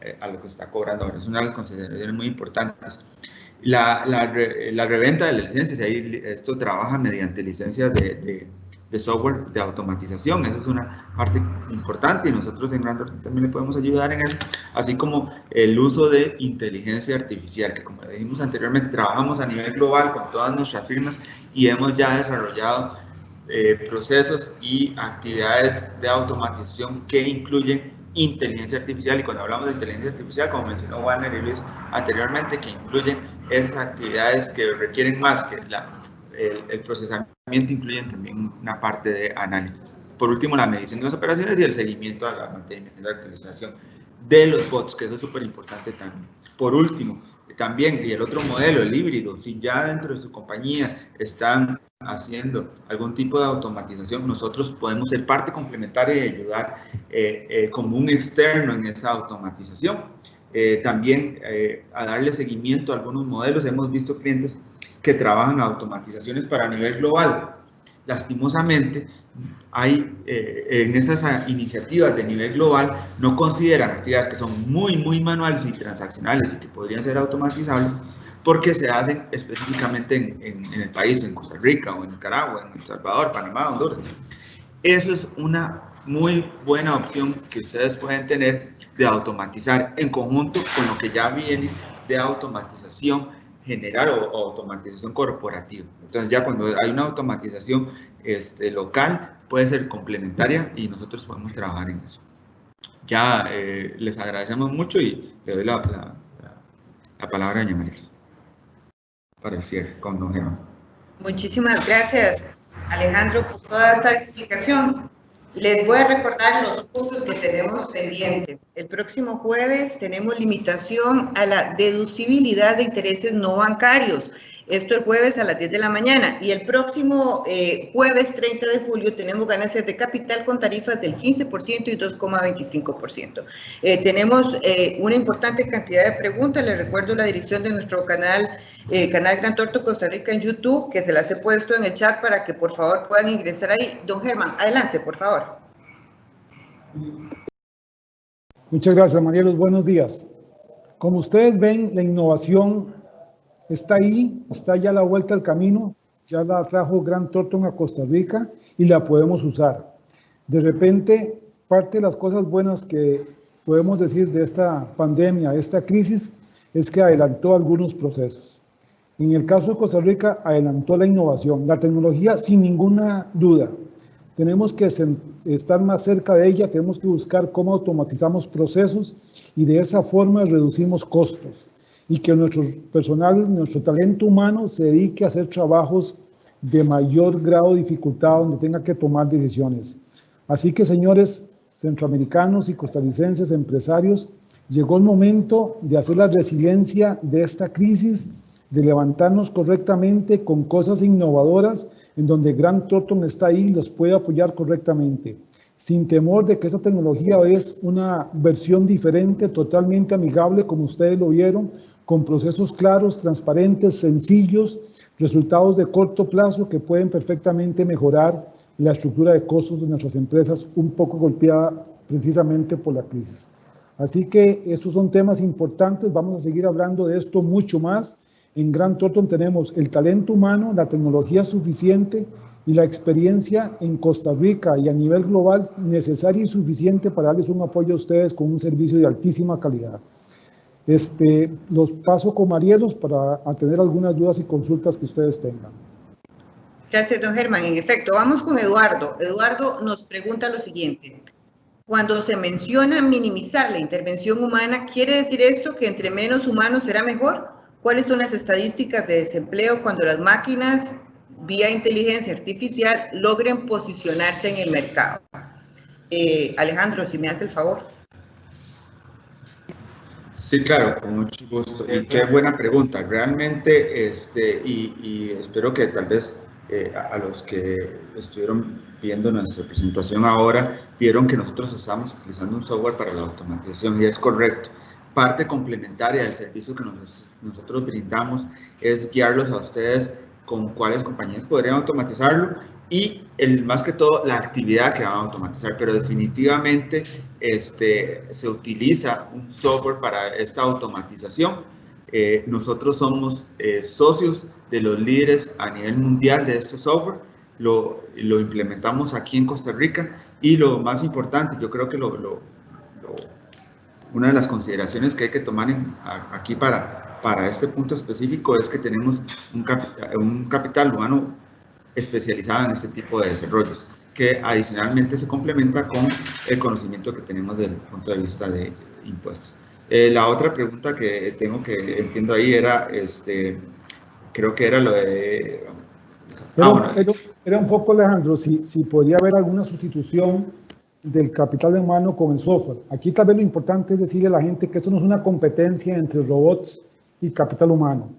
Speaker 4: cobrando ahora. Es una de las consideraciones muy importantes. La reventa de las licencias, esto trabaja mediante licencias de software de automatización. Esa es una parte importante y nosotros en Grant Thornton también le podemos ayudar en eso, así como el uso de inteligencia artificial, que como dijimos anteriormente, trabajamos a nivel global con todas nuestras firmas y hemos ya desarrollado procesos y actividades de automatización que incluyen inteligencia artificial. Y cuando hablamos de inteligencia artificial, como mencionó Warner y Luis anteriormente, que incluyen esas actividades que requieren más que el procesamiento, incluyen también una parte de análisis. Por último, la medición de las operaciones y el seguimiento a la mantenimiento y la actualización de los bots, que eso es súper importante también. Por último, también, y el otro modelo, el híbrido, si ya dentro de su compañía están haciendo algún tipo de automatización, nosotros podemos ser parte complementaria y ayudar como un externo en esa automatización. También a darle seguimiento a algunos modelos. Hemos visto clientes que trabajan automatizaciones para nivel global. Lastimosamente, hay en esas iniciativas de nivel global no consideran actividades que son muy manuales y transaccionales y que podrían ser automatizables, porque se hacen específicamente en el país, en Costa Rica o en Nicaragua, en El Salvador, Panamá, Honduras. Eso es una muy buena opción que ustedes pueden tener de automatizar en conjunto con lo que ya viene de automatización general o automatización corporativa. Entonces ya cuando hay una automatización local puede ser complementaria y nosotros podemos trabajar en eso. Ya les agradecemos mucho y le doy la palabra a doña María para el cierre con don Germán.
Speaker 2: Muchísimas gracias, Alejandro, por toda esta explicación. Les voy a recordar los cursos que tenemos pendientes. El próximo jueves tenemos limitación a la deducibilidad de intereses no bancarios. Esto el jueves a las 10 de la mañana. Y el próximo jueves 30 de julio tenemos ganancias de capital con tarifas del 15% y 2,25%. Tenemos una importante cantidad de preguntas. Les recuerdo la dirección de nuestro canal Gran Torto Costa Rica en YouTube, que se las he puesto en el chat para que por favor puedan ingresar ahí. Don Germán, adelante, por favor.
Speaker 3: Muchas gracias, Marielos. Buenos días. Como ustedes ven, la innovación está ahí, está ya a la vuelta del camino, ya la trajo Grant Thornton a Costa Rica y la podemos usar. De repente, parte de las cosas buenas que podemos decir de esta pandemia, de esta crisis, es que adelantó algunos procesos. En el caso de Costa Rica, adelantó la innovación, la tecnología sin ninguna duda. Tenemos que estar más cerca de ella, tenemos que buscar cómo automatizamos procesos y de esa forma reducimos costos. Y que nuestro personal, nuestro talento humano se dedique a hacer trabajos de mayor grado de dificultad donde tenga que tomar decisiones. Así que, señores centroamericanos y costarricenses, empresarios, llegó el momento de hacer la resiliencia de esta crisis, de levantarnos correctamente con cosas innovadoras en donde Grant Thornton está ahí y los puede apoyar correctamente, sin temor de que esa tecnología es una versión diferente, totalmente amigable, como ustedes lo vieron, con procesos claros, transparentes, sencillos, resultados de corto plazo que pueden perfectamente mejorar la estructura de costos de nuestras empresas, un poco golpeada precisamente por la crisis. Así que estos son temas importantes, vamos a seguir hablando de esto mucho más. En Grant Thornton tenemos el talento humano, la tecnología suficiente y la experiencia en Costa Rica y a nivel global necesaria y suficiente para darles un apoyo a ustedes con un servicio de altísima calidad. Los paso con Marielos para atender algunas dudas y consultas que ustedes tengan.
Speaker 2: Gracias, don Germán. En efecto, vamos con Eduardo. Eduardo nos pregunta lo siguiente. Cuando se menciona minimizar la intervención humana, ¿quiere decir esto que entre menos humanos será mejor? ¿Cuáles son las estadísticas de desempleo cuando las máquinas, vía inteligencia artificial, logren posicionarse en el mercado? Alejandro, si me hace el favor.
Speaker 4: Sí, claro, con mucho gusto. Y qué buena pregunta. Realmente, y espero que tal vez a los que estuvieron viendo nuestra presentación ahora, vieron que nosotros estamos utilizando un software para la automatización y es correcto. Parte complementaria del servicio que nosotros brindamos es guiarlos a ustedes con cuáles compañías podrían automatizarlo y más que todo la actividad que van a automatizar, pero definitivamente se utiliza un software para esta automatización. Nosotros somos socios de los líderes a nivel mundial de este software, lo implementamos aquí en Costa Rica y lo más importante, yo creo que una de las consideraciones que hay que tomar aquí para este punto específico es que tenemos un capital humano especializado en este tipo de desarrollos, que adicionalmente se complementa con el conocimiento que tenemos desde el punto de vista de impuestos. La otra pregunta que entiendo ahí era, creo que era lo de...
Speaker 3: Era un poco, Alejandro, si podría haber alguna sustitución del capital humano con el software. Aquí tal vez lo importante es decirle a la gente que esto no es una competencia entre robots y capital humano.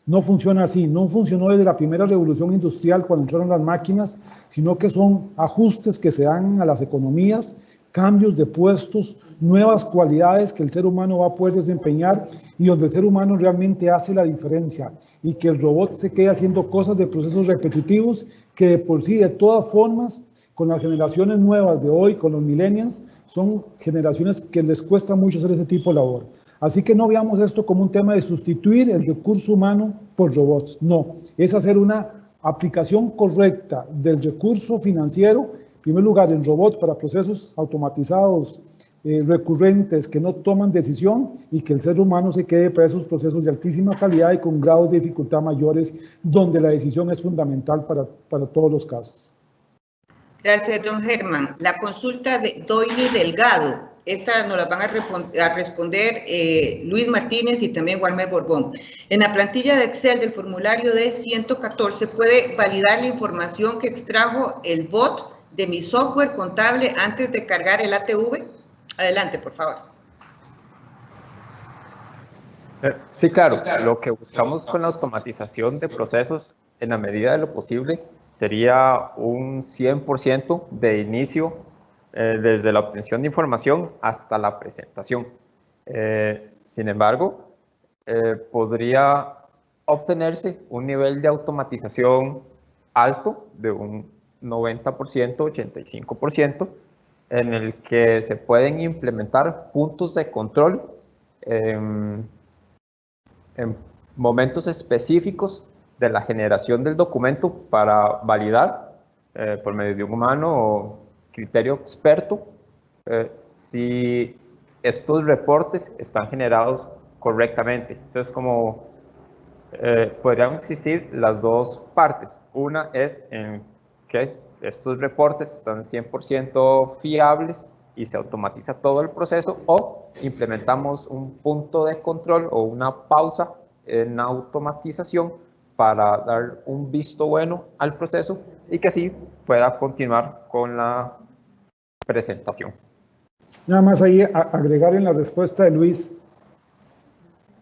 Speaker 3: No funciona así, no funcionó desde la primera revolución industrial cuando entraron las máquinas, sino que son ajustes que se dan a las economías, cambios de puestos, nuevas cualidades que el ser humano va a poder desempeñar y donde el ser humano realmente hace la diferencia y que el robot se quede haciendo cosas de procesos repetitivos que de por sí, de todas formas, con las generaciones nuevas de hoy, con los millennials, son generaciones que les cuesta mucho hacer ese tipo de labor. Así que no veamos esto como un tema de sustituir el recurso humano por robots. No, es hacer una aplicación correcta del recurso financiero, en primer lugar en robots para procesos automatizados recurrentes que no toman decisión y que el ser humano se quede para esos procesos de altísima calidad y con grados de dificultad mayores, donde la decisión es fundamental para todos los casos.
Speaker 2: Gracias, don Germán. La consulta de Doini Delgado, esta nos la van a responder Luis Martínez y también Walmer Borbón. En la plantilla de Excel del formulario D114, ¿puede validar la información que extrajo el bot de mi software contable antes de cargar el ATV? Adelante, por favor.
Speaker 1: Sí, claro. Lo que buscamos con la automatización de procesos, en la medida de lo posible, sería un 100% de inicio desde la obtención de información hasta la presentación. Sin embargo, podría obtenerse un nivel de automatización alto de un 90%, 85%, en el que se pueden implementar puntos de control en momentos específicos de la generación del documento para validar por medio de un humano o criterio experto si estos reportes están generados correctamente. Entonces, como podrían existir las dos partes. Una es en que estos reportes están 100% fiables y se automatiza todo el proceso, o implementamos un punto de control o una pausa en la automatización para dar un visto bueno al proceso y que así pueda continuar con la presentación.
Speaker 3: Nada más ahí agregar en la respuesta de Luis,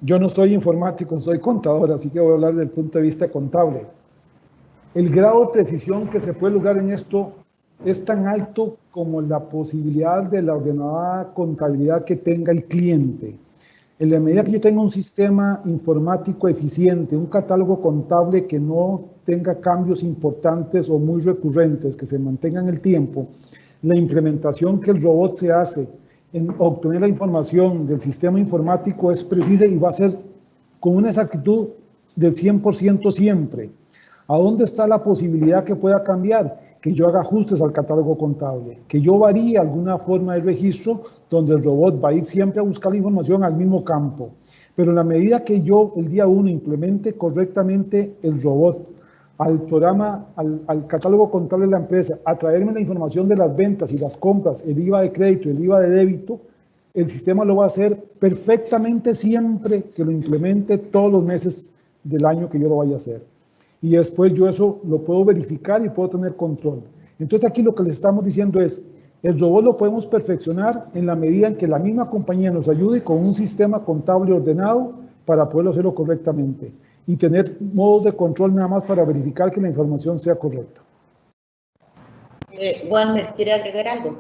Speaker 3: yo no soy informático, soy contador, así que voy a hablar del punto de vista contable. El grado de precisión que se puede lograr en esto es tan alto como la posibilidad de la ordenada contabilidad que tenga el cliente. En la medida que yo tenga un sistema informático eficiente, un catálogo contable que no tenga cambios importantes o muy recurrentes, que se mantenga en el tiempo, la implementación que el robot se hace en obtener la información del sistema informático es precisa y va a ser con una exactitud del 100% siempre. ¿A dónde está la posibilidad que pueda cambiar? Que yo haga ajustes al catálogo contable, que yo varíe alguna forma de registro donde el robot va a ir siempre a buscar la información al mismo campo. Pero en la medida que yo el día 1 implemente correctamente el robot al programa, al catálogo contable de la empresa, a traerme la información de las ventas y las compras, el IVA de crédito, el IVA de débito, el sistema lo va a hacer perfectamente siempre que lo implemente todos los meses del año que yo lo vaya a hacer. Y después yo eso lo puedo verificar y puedo tener control. Entonces aquí lo que les estamos diciendo es, el robot lo podemos perfeccionar en la medida en que la misma compañía nos ayude con un sistema contable ordenado para poderlo hacerlo correctamente y tener modos de control nada más para verificar que la información sea correcta.
Speaker 2: Walmer, ¿quiere agregar algo?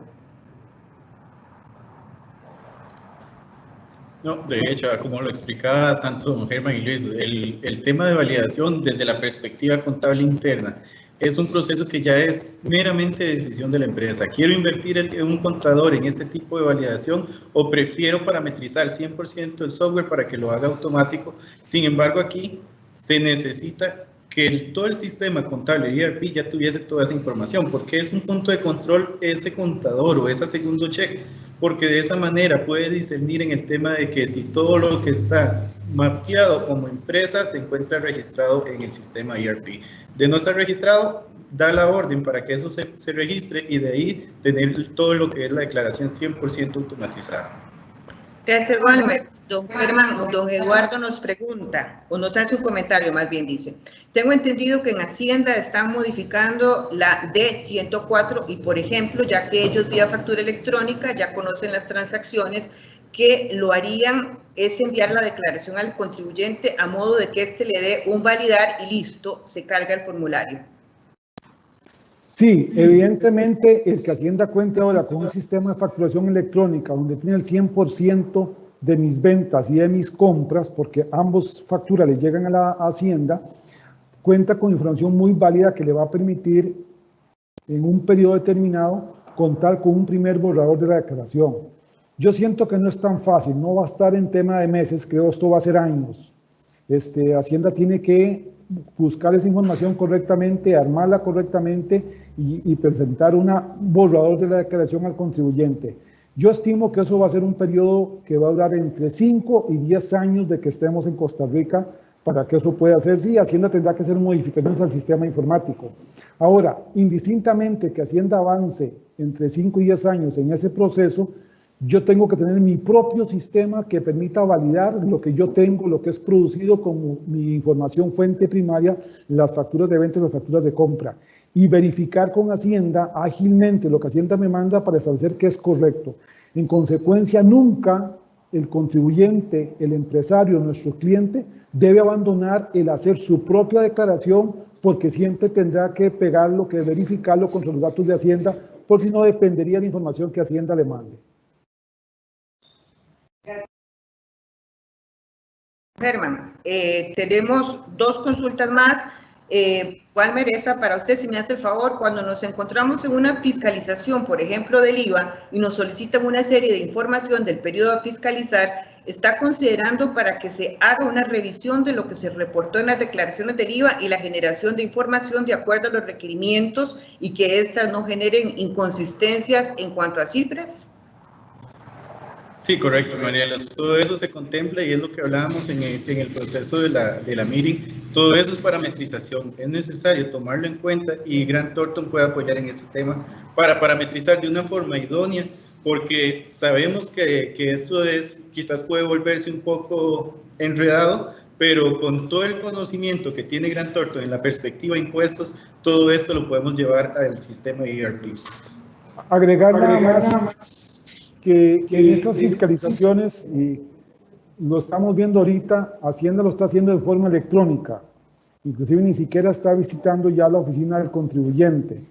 Speaker 5: No, de hecho, como lo explicaba tanto don Germán y Luis, el tema de validación desde la perspectiva contable interna es un proceso que ya es meramente decisión de la empresa. ¿Quiero invertir en un contador en este tipo de validación o prefiero parametrizar 100% el software para que lo haga automático? Sin embargo, aquí se necesita que todo el sistema contable ERP ya tuviese toda esa información, porque es un punto de control ese contador o ese segundo check, porque de esa manera puede discernir en el tema de que si todo lo que está mapeado como empresa se encuentra registrado en el sistema ERP. De no estar registrado, da la orden para que eso se registre y de ahí tener todo lo que es la declaración 100% automatizada.
Speaker 2: Gracias, Walmer. Don Germán, don Eduardo nos pregunta, o nos hace un comentario más bien, dice, tengo entendido que en Hacienda están modificando la D104 y, por ejemplo, ya que ellos vía factura electrónica ya conocen las transacciones, que lo harían es enviar la declaración al contribuyente a modo de que éste le dé un validar y listo, se carga el formulario.
Speaker 3: Sí, evidentemente el que Hacienda cuente ahora con un sistema de facturación electrónica donde tiene el 100% de mis ventas y de mis compras, porque ambos facturas le llegan a la Hacienda, cuenta con información muy válida que le va a permitir en un periodo determinado contar con un primer borrador de la declaración. Yo siento que no es tan fácil, no va a estar en tema de meses, creo esto va a ser años. Hacienda tiene que buscar esa información correctamente, armarla correctamente y presentar un borrador de la declaración al contribuyente. Yo estimo que eso va a ser un periodo que va a durar entre 5 y 10 años de que estemos en Costa Rica para que eso pueda hacerse, y Hacienda tendrá que hacer modificaciones al sistema informático. Ahora, indistintamente que Hacienda avance entre 5 y 10 años en ese proceso, yo tengo que tener mi propio sistema que permita validar lo que yo tengo, lo que es producido como mi información fuente primaria, las facturas de venta y las facturas de compra, y verificar con Hacienda ágilmente lo que Hacienda me manda para establecer que es correcto. En consecuencia, nunca el contribuyente, el empresario, nuestro cliente, debe abandonar el hacer su propia declaración, porque siempre tendrá que pegarlo, que verificarlo contra los datos de Hacienda, porque si no dependería de la información que Hacienda le mande.
Speaker 2: Germán, tenemos 2 consultas más. Walmer, esta para usted, si me hace el favor. Cuando nos encontramos en una fiscalización, por ejemplo, del IVA, y nos solicitan una serie de información del periodo a fiscalizar, ¿está considerando para que se haga una revisión de lo que se reportó en las declaraciones del IVA y la generación de información de acuerdo a los requerimientos y que éstas no generen inconsistencias en cuanto a cifras?
Speaker 5: Sí, correcto, Mariela. Todo eso se contempla y es lo que hablábamos en el proceso de la meeting. Todo eso es parametrización. Es necesario tomarlo en cuenta y Grant Thornton puede apoyar en ese tema para parametrizar de una forma idónea, porque sabemos que esto quizás puede volverse un poco enredado, pero con todo el conocimiento que tiene Grant Thornton en la perspectiva de impuestos, todo esto lo podemos llevar al sistema de ERP.
Speaker 3: Agregar nada más que en estas fiscalizaciones, y lo estamos viendo ahorita, Hacienda lo está haciendo de forma electrónica, inclusive ni siquiera está visitando ya la oficina del contribuyente,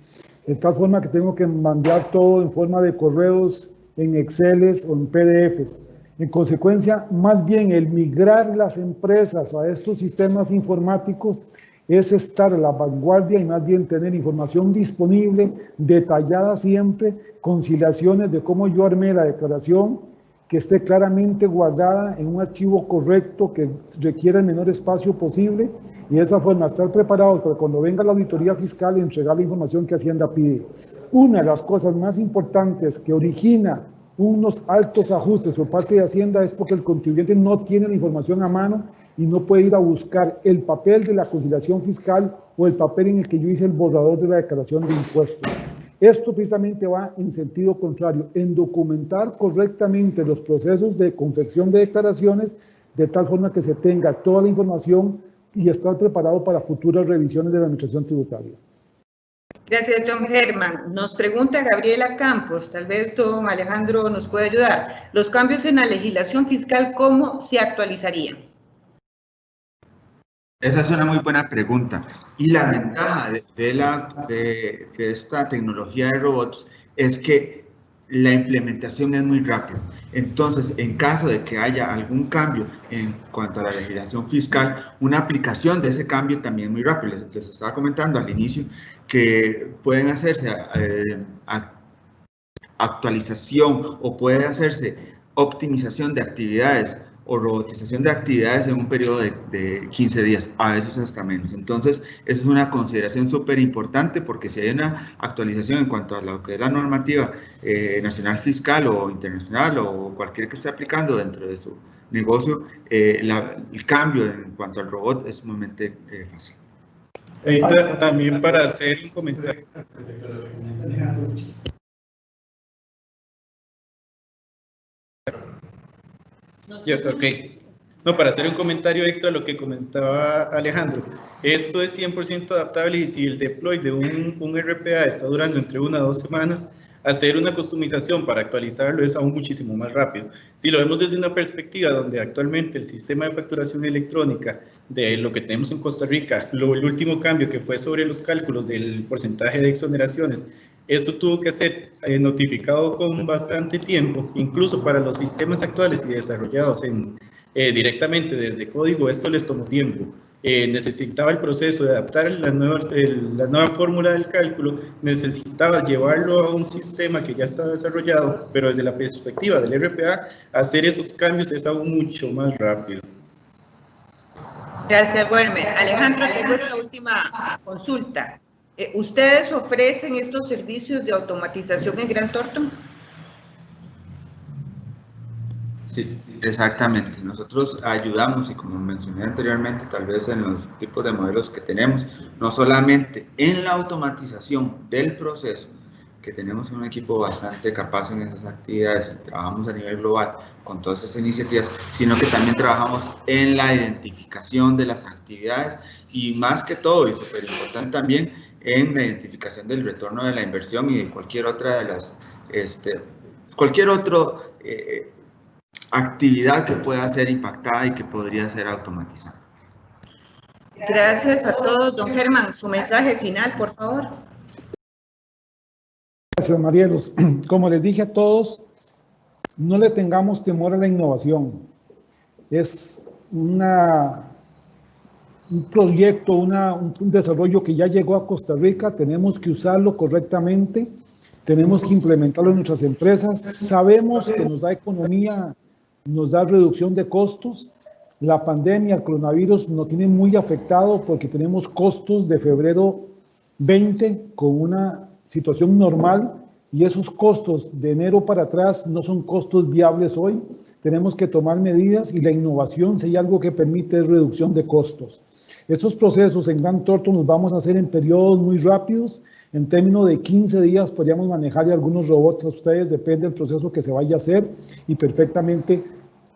Speaker 3: de tal forma que tengo que mandar todo en forma de correos, en Exceles o en PDFs. En consecuencia, más bien el migrar las empresas a estos sistemas informáticos es estar a la vanguardia y más bien tener información disponible, detallada siempre, conciliaciones de cómo yo armé la declaración, que esté claramente guardada en un archivo correcto que requiera el menor espacio posible, y de esa forma estar preparados para cuando venga la auditoría fiscal entregar la información que Hacienda pide. Una de las cosas más importantes que origina unos altos ajustes por parte de Hacienda es porque el contribuyente no tiene la información a mano y no puede ir a buscar el papel de la conciliación fiscal o el papel en el que yo hice el borrador de la declaración de impuestos. Esto precisamente va en sentido contrario, en documentar correctamente los procesos de confección de declaraciones, de tal forma que se tenga toda la información y estar preparado para futuras revisiones de la administración tributaria.
Speaker 2: Gracias, don Germán. Nos pregunta Gabriela Campos, tal vez don Alejandro nos puede ayudar. Los cambios en la legislación fiscal, ¿cómo se actualizarían?
Speaker 4: Esa es una muy buena pregunta. Y la ventaja de esta tecnología de robots es que la implementación es muy rápida. Entonces, en caso de que haya algún cambio en cuanto a la legislación fiscal, una aplicación de ese cambio también es muy rápida. Les estaba comentando al inicio que pueden hacerse actualización o puede hacerse optimización de actividades o robotización de actividades en un periodo de 15 días, a veces hasta menos. Entonces, esa es una consideración súper importante, porque si hay una actualización en cuanto a lo que es la normativa nacional fiscal o internacional o cualquier que esté aplicando dentro de su negocio, el cambio en cuanto al robot es sumamente fácil.
Speaker 5: También para hacer un comentario. No, para hacer un comentario extra a lo que comentaba Alejandro, esto es 100% adaptable y si el deploy de un RPA está durando entre 1 a 2 semanas, hacer una customización para actualizarlo es aún muchísimo más rápido. Si lo vemos desde una perspectiva donde actualmente el sistema de facturación electrónica de lo que tenemos en Costa Rica, el último cambio que fue sobre los cálculos del porcentaje de exoneraciones, esto tuvo que ser notificado con bastante tiempo, incluso para los sistemas actuales y desarrollados directamente desde código, esto les tomó tiempo. Necesitaba el proceso de adaptar la nueva fórmula del cálculo, necesitaba llevarlo a un sistema que ya está desarrollado, pero desde la perspectiva del RPA, hacer esos cambios es aún mucho más rápido.
Speaker 2: Gracias, Werner. Alejandro, tengo la última consulta. ¿Ustedes ofrecen estos servicios de automatización en Grant Thornton?
Speaker 4: Sí, exactamente. Nosotros ayudamos, y como mencioné anteriormente, tal vez en los tipos de modelos que tenemos, no solamente en la automatización del proceso, que tenemos un equipo bastante capaz en esas actividades y trabajamos a nivel global con todas esas iniciativas, sino que también trabajamos en la identificación de las actividades y más que todo, y súper importante también, en la identificación del retorno de la inversión y de cualquier otra de las, cualquier otro actividad que pueda ser impactada y que podría ser automatizada.
Speaker 2: Gracias a todos. Don Germán, su mensaje final, por favor.
Speaker 3: Gracias, Marielos. Como les dije a todos, no le tengamos temor a la innovación. Es un proyecto, un desarrollo que ya llegó a Costa Rica, tenemos que usarlo correctamente, tenemos que implementarlo en nuestras empresas. Sabemos que nos da economía, nos da reducción de costos. La pandemia, el coronavirus nos tiene muy afectado porque tenemos costos de febrero 20 con una situación normal y esos costos de enero para atrás no son costos viables hoy. Tenemos que tomar medidas y la innovación, si hay algo que permite, es reducción de costos. Estos procesos en Grant Thornton los vamos a hacer en periodos muy rápidos. En términos de 15 días podríamos manejar algunos robots a ustedes, depende del proceso que se vaya a hacer y perfectamente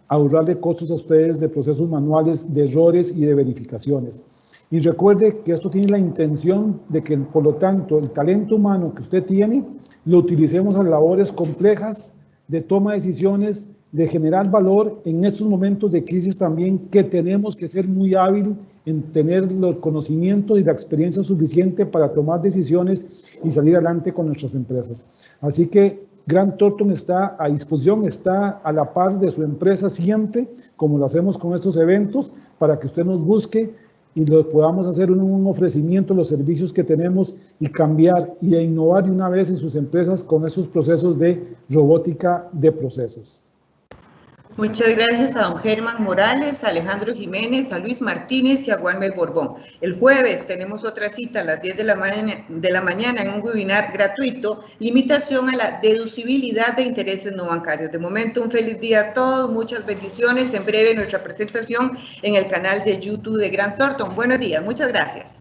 Speaker 3: ahorrarle costos a ustedes de procesos manuales, de errores y de verificaciones. Y recuerde que esto tiene la intención de que, por lo tanto, el talento humano que usted tiene, lo utilicemos en labores complejas de toma de decisiones, de generar valor en estos momentos de crisis también, que tenemos que ser muy hábil en tener los conocimientos y la experiencia suficiente para tomar decisiones y salir adelante con nuestras empresas. Así que Grant Thornton está a disposición, está a la par de su empresa siempre, como lo hacemos con estos eventos, para que usted nos busque y lo podamos hacer un ofrecimiento de los servicios que tenemos y cambiar y innovar de una vez en sus empresas con esos procesos de robótica de procesos.
Speaker 2: Muchas gracias a don Germán Morales, a Alejandro Jiménez, a Luis Martínez y a Walmer Borbón. El jueves tenemos otra cita a las 10 de la mañana en un webinar gratuito, limitación a la deducibilidad de intereses no bancarios. De momento, un feliz día a todos, muchas bendiciones. En breve nuestra presentación en el canal de YouTube de Grant Thornton. Buenos días, muchas gracias.